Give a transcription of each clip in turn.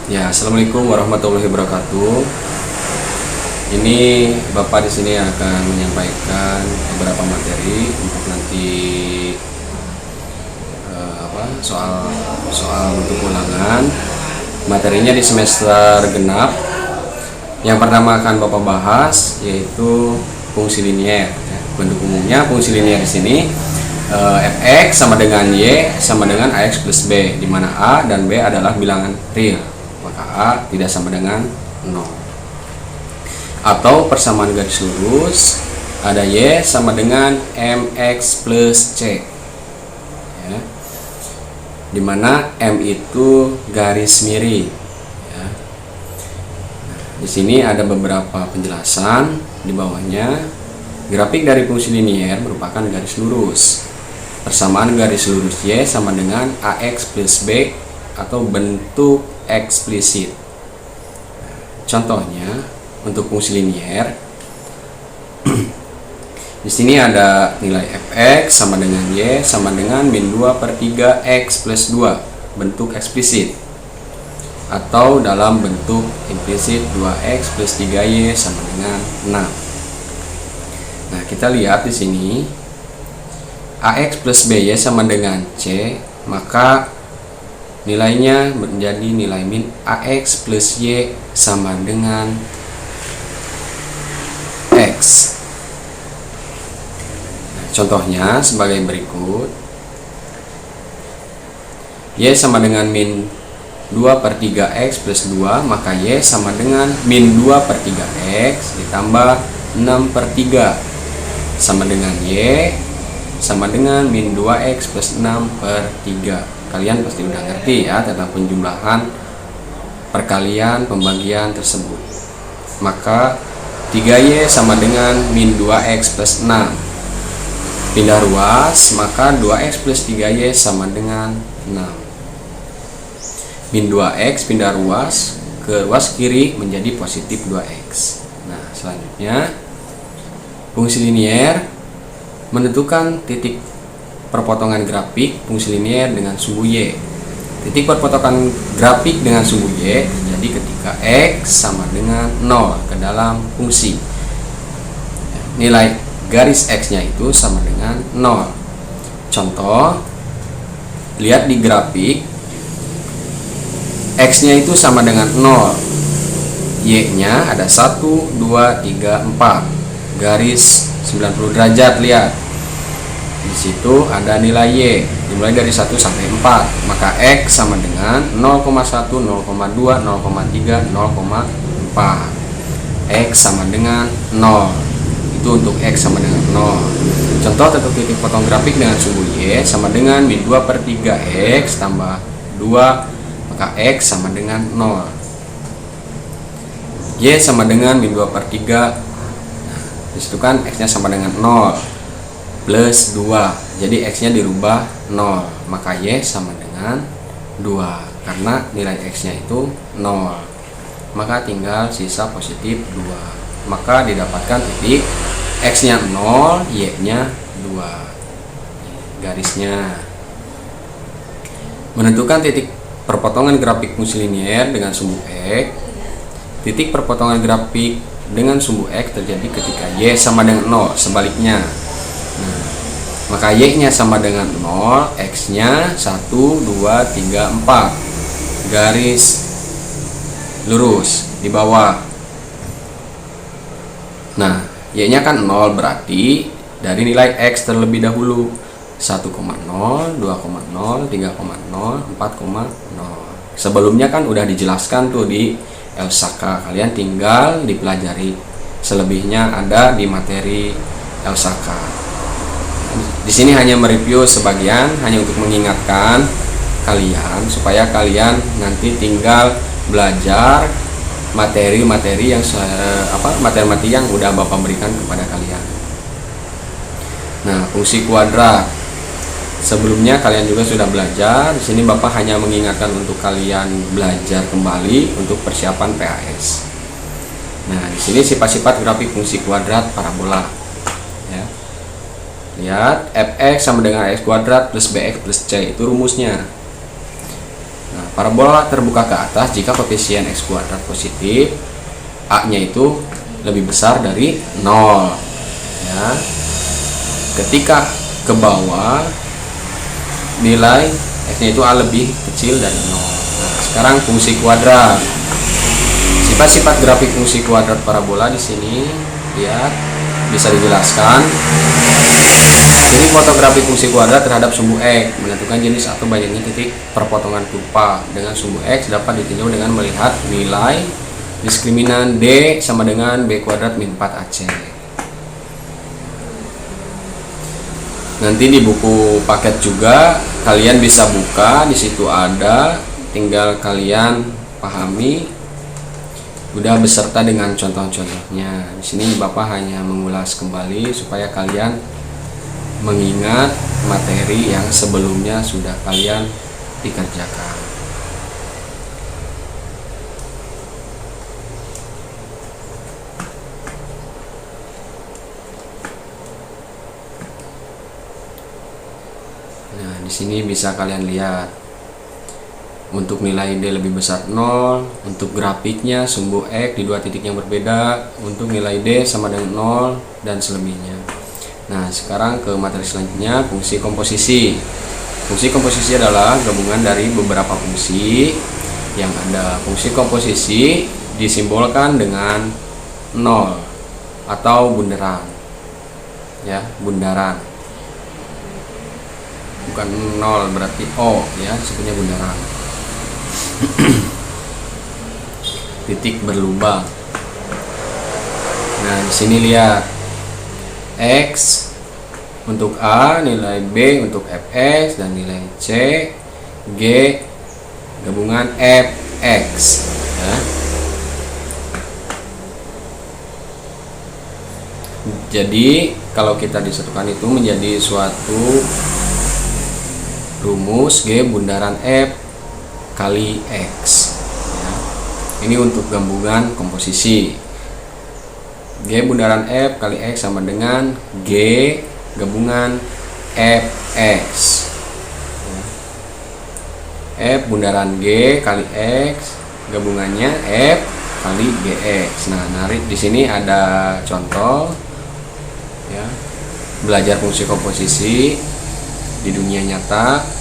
Ya, assalamualaikum warahmatullahi wabarakatuh. Ini Bapak di sini akan menyampaikan beberapa materi untuk nanti soal bentuk ulangan. Materinya di semester genap. Yang pertama akan Bapak bahas yaitu fungsi linier. Bentuk umumnya fungsi linier di sini fx sama dengan y sama dengan ax plus b, di mana a dan b adalah bilangan real, maka a tidak sama dengan 0. Atau persamaan garis lurus, ada y sama dengan mx plus c, ya, di mana m itu garis miring. Ya. Di sini ada beberapa penjelasan di bawahnya. Grafik dari fungsi linier merupakan garis lurus. Persamaan garis lurus y sama dengan ax plus b atau bentuk eksplisit. Contohnya untuk fungsi linier, di sini ada nilai fx sama dengan y sama dengan min 2/3 x plus 2, bentuk eksplisit, atau dalam bentuk implisit 2x plus 3y sama dengan 6. Nah, kita lihat di sini ax plus by sama dengan c, maka nilainya menjadi nilai min ax plus y sama dengan x. Nah, contohnya sebagai berikut. Y sama dengan min 2/3 x plus 2, maka y sama dengan min 2/3 x ditambah 6/3 sama dengan y sama dengan min 2x plus 6/3. Kalian pasti udah ngerti ya tentang penjumlahan, perkalian, pembagian tersebut. Maka 3y sama dengan min 2x plus 6. Pindah ruas, maka 2x plus 3y sama dengan 6. Min 2x pindah ruas ke ruas kiri menjadi positif 2x. Nah, selanjutnya fungsi linier menentukan titik perpotongan grafik fungsi linier dengan sumbu y. Titik perpotongan grafik dengan sumbu y terjadi ketika x sama dengan 0 ke dalam fungsi. Nilai garis x-nya itu sama dengan 0. Contoh, lihat di grafik, x-nya itu sama dengan 0, y-nya ada 1, 2, 3, 4, garis 90 derajat. Lihat di situ ada nilai y dimulai dari 1 sampai 4, maka x sama dengan 0,1, 0,2, 0,3, 0,4. X sama dengan 0. Itu untuk x sama dengan 0. Contoh, tentu titik potong grafik dengan sumbu y sama dengan min 2/3 x tambah 2, maka x sama dengan 0. Y sama dengan min 2/3. Disitu kan x-nya sama dengan 0 plus 2, jadi x-nya dirubah 0, maka y sama dengan 2 karena nilai x-nya itu 0, maka tinggal sisa positif 2, maka didapatkan titik x-nya 0, y-nya 2. Garisnya menentukan titik perpotongan grafik fungsi linier dengan sumbu x. Titik perpotongan grafik dengan sumbu x terjadi ketika y sama dengan 0, sebaliknya. Nah, maka y-nya sama dengan 0, x-nya 1, 2, 3, 4, garis lurus di bawah. Nah, y-nya kan 0, berarti dari nilai x terlebih dahulu 1,0, 2,0, 3,0, 4,0. Sebelumnya kan udah dijelaskan tuh di Elsaka, kalian tinggal dipelajari. Selebihnya ada di materi Elsaka. Di sini hanya mereview sebagian, hanya untuk mengingatkan kalian supaya kalian nanti tinggal belajar materi-materi yang materi-materi yang udah Bapak berikan kepada kalian. Nah, fungsi kuadrat sebelumnya kalian juga sudah belajar. Di sini Bapak hanya mengingatkan untuk kalian belajar kembali untuk persiapan PAS. Nah, di sini sifat-sifat grafik fungsi kuadrat parabola. Ya. Lihat, fx sama dengan x kuadrat plus bx plus c, itu rumusnya. Nah, Parabola terbuka ke atas jika koefisien x kuadrat positif, a-nya itu lebih besar dari 0 ya. Ketika ke bawah, nilai x-nya itu a lebih kecil dari 0. Nah, sekarang fungsi kuadrat. Sifat-sifat grafik fungsi kuadrat parabola di sini lihat bisa dijelaskan. Ini fotografi fungsi kuadrat terhadap sumbu x, menentukan jenis atau banyaknya titik perpotongan kurva dengan sumbu x dapat ditinjau dengan melihat nilai diskriminan d sama dengan b kuadrat min 4ac. Nanti di buku paket juga kalian bisa buka, di situ ada, tinggal kalian pahami udah beserta dengan contoh-contohnya. Di sini Bapak hanya mengulas kembali supaya kalian mengingat materi yang sebelumnya sudah kalian dikerjakan. Nah, di sini bisa kalian lihat untuk nilai D lebih besar 0, untuk grafiknya sumbu X di dua titik yang berbeda, untuk nilai D sama dengan 0 dan selebihnya. Nah, sekarang ke materi selanjutnya, fungsi komposisi. Fungsi komposisi adalah gabungan dari beberapa fungsi yang ada. Fungsi komposisi disimbolkan dengan 0 atau bundaran. Ya, bundaran. Bukan 0 berarti O ya, sebutnya bundaran. Titik berlubang. Nah, di sini lihat X untuk A, nilai B untuk Fx, dan nilai C, G gabungan Fx ya. Jadi kalau kita disatukan itu menjadi suatu rumus G bundaran F kali X ya. Ini untuk gabungan komposisi. G bundaran F kali X sama dengan G gabungan Fx ya. F bundaran G kali X gabungannya F kali Gx. Nah, narik di sini ada contoh ya, belajar fungsi komposisi di dunia nyata.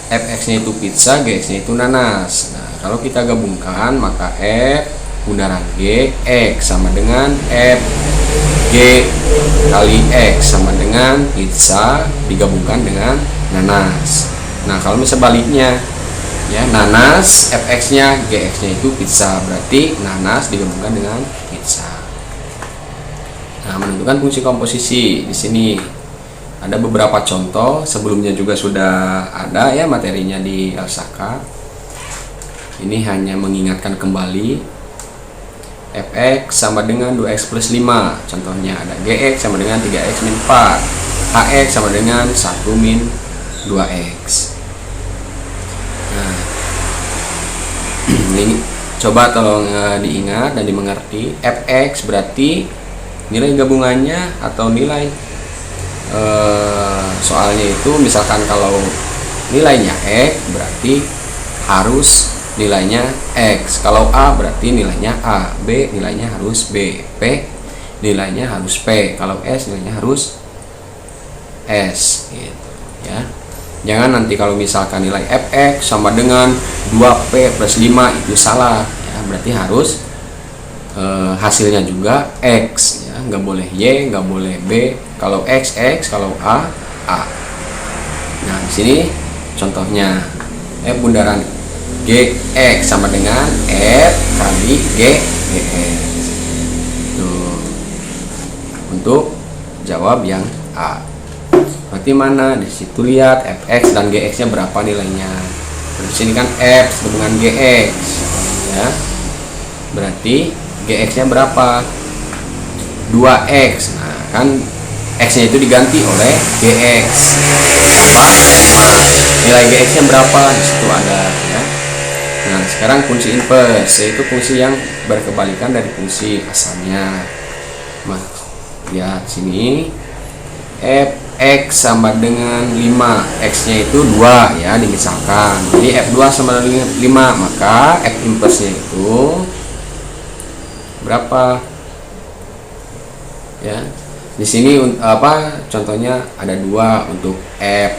Fx-nya itu pizza, Gx-nya itu nanas. Nah, kalau kita gabungkan maka F bundaran G X sama dengan F G kali X sama dengan pizza digabungkan dengan nanas. Nah, kalau misalnya sebaliknya ya, nanas Fx nya Gx nya itu pizza, berarti nanas digabungkan dengan pizza. Nah, menentukan fungsi komposisi di sini ada beberapa contoh, sebelumnya juga sudah ada ya materinya di Elsaka. Ini hanya mengingatkan kembali. Fx sama dengan 2x plus 5. Contohnya ada Gx sama dengan 3x min 4. Hx sama dengan 1 min 2x. Nah, ini coba tolong diingat dan dimengerti. Fx berarti nilai gabungannya atau nilai soalnya itu, misalkan kalau nilainya X berarti harus nilainya X. Kalau A berarti nilainya A, B nilainya harus B, P nilainya harus P, kalau S nilainya harus S gitu ya. Jangan nanti kalau misalkan nilai Fx sama dengan 2P plus 5 itu salah ya, berarti harus hasilnya juga X ya, nggak boleh Y, nggak boleh B. Kalau X X, kalau A A. Nah, di sini contohnya F bundaran Gx sama dengan F kali Gx. Tuh. Untuk jawab yang A. Berarti mana? Di situ lihat Fx dan Gx-nya berapa nilainya. Di sini kan F gabungan Gx ya. Berarti Gx-nya berapa? 2x. Nah, kan X-nya itu diganti oleh Gx. Nilai Gx-nya berapa? Di situ ada ya. Nah, sekarang fungsi inverse, yaitu fungsi yang berkebalikan dari fungsi asalnya. Nah, ya sini fx sama dengan 5, x nya itu 2 ya, dimisalkan. Jadi f2 sama dengan 5, maka f inverse nya itu berapa ya? Di sini contohnya ada 2 untuk f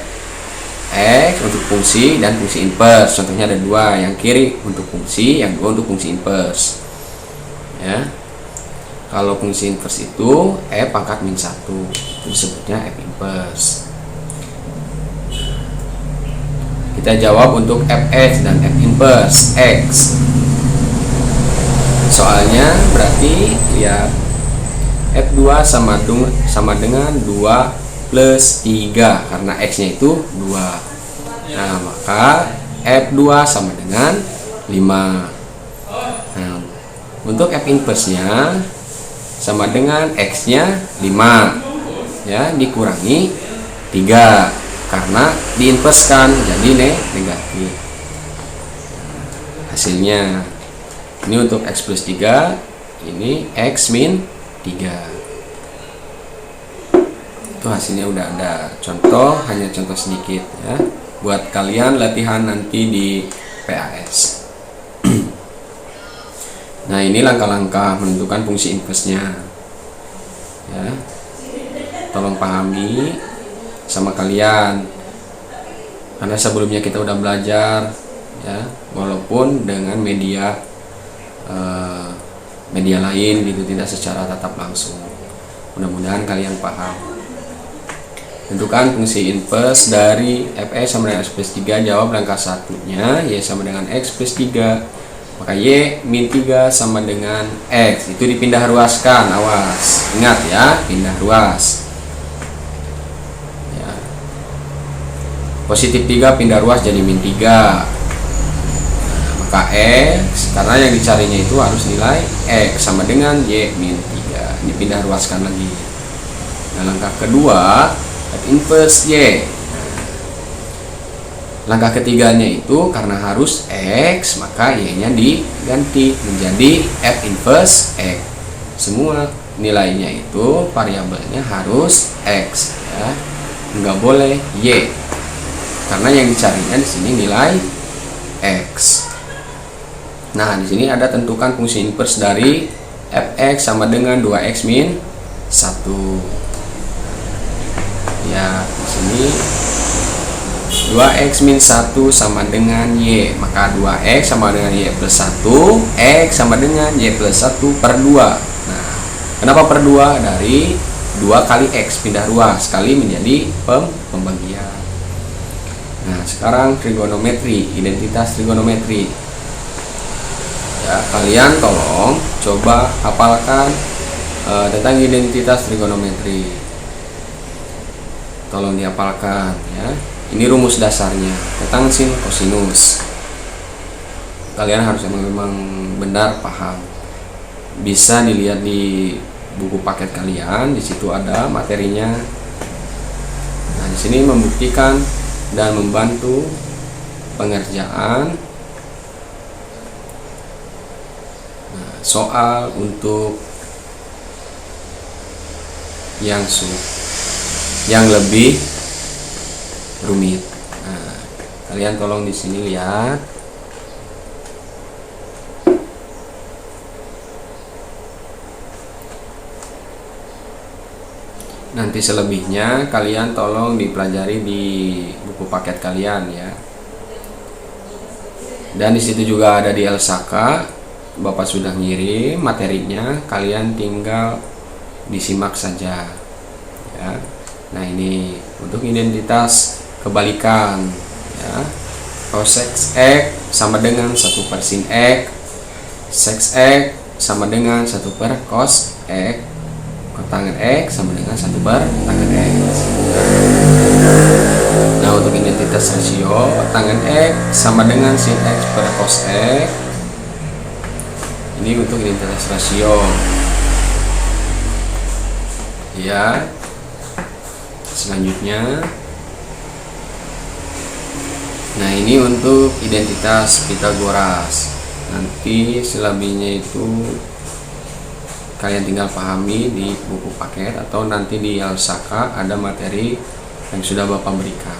x untuk fungsi dan fungsi inverse. Contohnya ada 2, yang kiri untuk fungsi, yang 2 untuk fungsi inverse ya. Kalau fungsi inverse itu f pangkat min 1, itu disebutnya f inverse. Kita jawab untuk fx dan f inverse x. Soalnya berarti lihat f2 sama dengan 2 plus 3 karena x nya itu 2. Nah, maka f2 sama dengan 5. Nah, untuk f inverse nya sama dengan x nya 5 ya, dikurangi 3 karena diinverskan jadi negatif. Hasilnya ini untuk x plus 3, ini x min 3. Itu hasilnya udah ada contoh, hanya contoh sedikit ya buat kalian latihan nanti di PAS. Nah, ini langkah-langkah menentukan fungsi inverse-nya ya. Tolong pahami sama kalian karena sebelumnya kita udah belajar ya, walaupun dengan media lain gitu, tidak secara tatap langsung. Mudah-mudahan kalian paham. Tentukan fungsi inverse dari fx sama dengan x plus 3. Jawab langkah satunya, y sama dengan x plus 3. Maka y min 3 sama dengan x. Itu dipindah ruaskan, awas. Ingat ya, pindah ruas ya. Positif 3 pindah ruas jadi min 3. Nah, maka x, karena yang dicarinya itu harus nilai x sama dengan y min 3. Dipindah ruaskan lagi. Nah, langkah kedua f inverse y. Langkah ketiganya itu karena harus x, maka y nya diganti menjadi f inverse x. Semua nilainya itu variabelnya harus x ya, nggak boleh y karena yang dicarinya di sini nilai x. Nah, di sini ada tentukan fungsi inverse dari fx sama dengan 2x min 1 ya. Di sini 2x min 1 sama dengan y, maka 2x sama dengan y plus 1, x sama dengan y plus 1 per 2. Nah, kenapa per 2? Dari 2 kali x, pindah ruas, kali menjadi pembagian. Nah, sekarang trigonometri, identitas trigonometri ya. Kalian tolong coba hafalkan tentang identitas trigonometri, tolong dihafalkan ya. Ini rumus dasarnya tentang sin kosinus. Kalian harus memang benar paham. Bisa dilihat di buku paket kalian, di situ ada materinya. Nah, di sini membuktikan dan membantu pengerjaan soal untuk yang lebih rumit. Nah, kalian tolong di sini lihat. Nanti selebihnya kalian tolong dipelajari di buku paket kalian ya. Dan di situ juga ada di Elsaka, Bapak sudah ngirim materinya, kalian tinggal disimak saja ya. Nah, ini untuk identitas kebalikan ya. Cos x sama dengan 1 per sin x, sec x sama dengan 1 per cos x, tangen x sama dengan 1 per tangen x. Nah, untuk identitas rasio, tangen x sama dengan sin x per cos x. Ini untuk identitas rasio ya. Selanjutnya, nah ini untuk identitas Pitagoras. Nanti selebihnya itu kalian tinggal pahami di buku paket atau nanti di Alsaka ada materi yang sudah Bapak berikan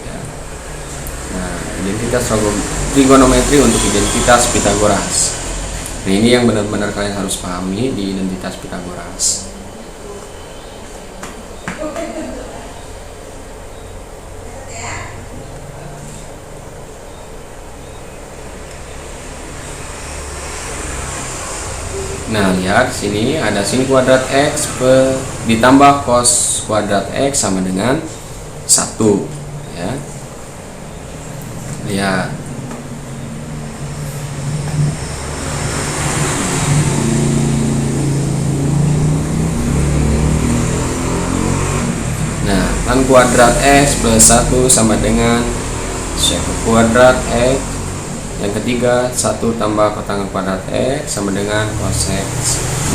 ya. Nah, identitas trigonometri untuk identitas Pitagoras. Nah, ini yang benar-benar kalian harus pahami di identitas Pitagoras. Nah, lihat sini ada sin kuadrat X ditambah cos kuadrat X sama dengan 1 ya. Lihat. Nah, tan kuadrat X plus 1 sama dengan sec kuadrat X. Yang ketiga, 1 tambah kotangan kuadrat X sama dengan cosec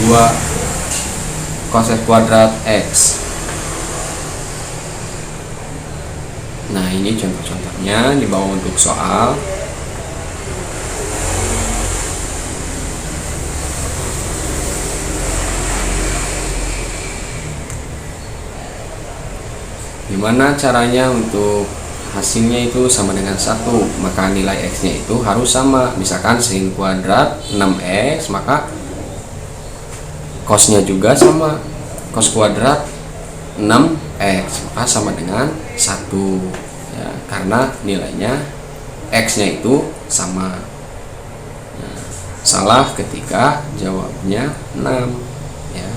2 cosec kuadrat X. Nah, ini contoh-contohnya di bawah untuk soal. Gimana caranya untuk hasilnya itu sama dengan 1, maka nilai X nya itu harus sama. Misalkan sin kuadrat 6X, maka cosnya juga sama, cos kuadrat 6X, maka sama dengan 1 ya, karena nilainya X nya itu sama. Nah, salah ketika jawabnya 6 ya.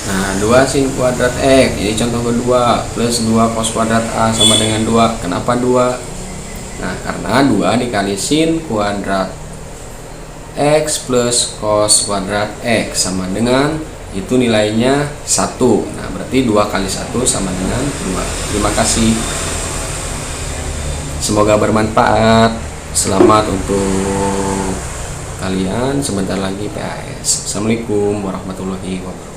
Nah, 2 sin kuadrat X, ini contoh kedua, plus 2 cos kuadrat A sama dengan 2. Kenapa 2? Nah, karena 2 dikali sin kuadrat X plus cos kuadrat X sama dengan, itu nilainya 1. Nah, berarti 2 kali 1 sama dengan 2. Terima kasih. Semoga bermanfaat. Selamat untuk kalian. Sebentar lagi PAS. Assalamualaikum warahmatullahi wabarakatuh.